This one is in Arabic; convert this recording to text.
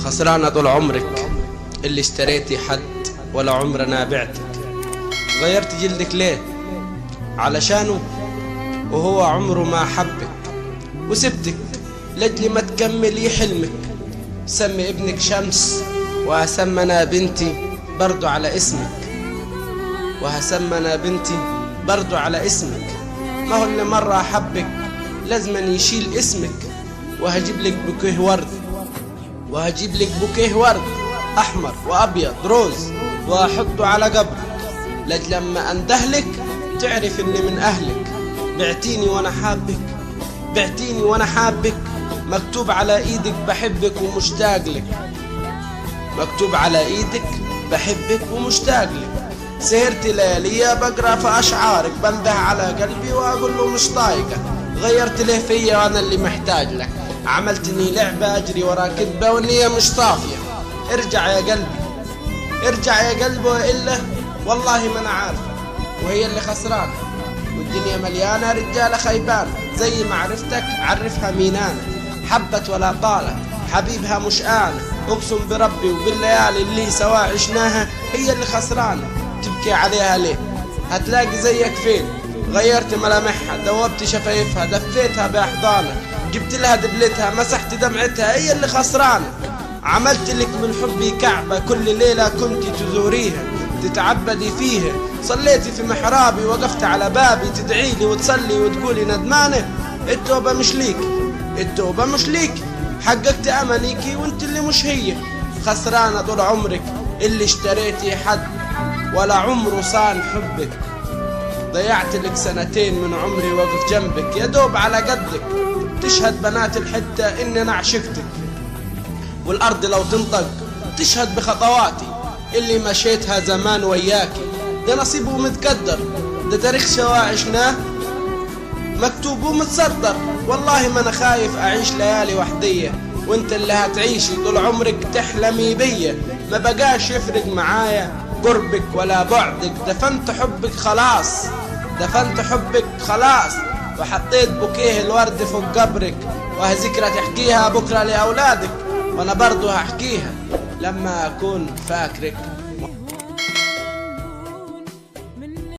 خسرانة طول عمرك اللي اشتريتي حد ولا عمرنا بعتك. غيرت جلدك ليه علشانه وهو عمره ما حبك، وسبتك لجلي ما تكملي حلمك. سمي ابنك شمس وهسمنا بنتي برضو على اسمك، وهسمنا بنتي برضو على اسمك. ما هو اللي مرة حبك لازم يشيل اسمك. وهجيب لك بوكيه ورد، وهجيب لك بوكيه ورد احمر وابيض روز واحطه على قبرك، لج لما اندهلك تعرف اني من اهلك. بعتيني وانا حابك، بعتيني وانا حابك. مكتوب على ايدك بحبك ومشتاق لك، مكتوب على ايدك بحبك ومشتاق لك. سهرت لياليا بقرا في اشعارك، بنده على قلبي واقول له مش طايقه. غيرت ليه فيا وانا اللي محتاج لك، عملتني لعبه اجري ورا كذبه والنيه مش طافيه. ارجع يا قلبي، ارجع يا قلبي، والا والله ما انا عارفه. وهي اللي خسرانه والدنيا مليانه رجاله خيبان. زي ما عرفتك عرفها مين انا، حبت ولا طالت حبيبها مش انا. اقسم بربي وبالليالي اللي سوا عشناها هي اللي خسرانه. تبكي عليها ليه؟ هتلاقي زيك فين؟ غيرت ملامحها، دوبت شفايفها، دفيتها باحضانك، جبت لها دبلتها، مسحت دمعتها. هي اللي خسرانه. عملت لك من حبي كعبه كل ليله كنت تزوريها تتعبدي فيها. صليتي في محرابي وقفت على بابي تدعيلي وتصلي وتقولي ندمانه. التوبه مش ليك، التوبه مش ليك. حققت امانيكي وانت اللي مش هي. خسرانه طول عمرك اللي اشتريتي حد ولا عمره صان حبك. ضيعت لك سنتين من عمري وقف جنبك، يا دوب على قدك. تشهد بنات الحتة إن أنا عشقتك، والأرض لو تنطق تشهد بخطواتي اللي مشيتها زمان وياكي. ده نصيب ومتقدر، ده تاريخ سوا عشناه مكتوب ومتصدر. والله ما أنا خايف أعيش ليالي وحدية، وانت اللي هتعيشي طول عمرك تحلمي بيا. ما بقاش يفرق معايا قربك ولا بعدك، دفنت حبك خلاص، دفنت حبك خلاص. وحطيت بوكيه الورد فوق قبرك، وهذكرى تحكيها بكرة لأولادك، وانا برضو هحكيها لما اكون فاكرك.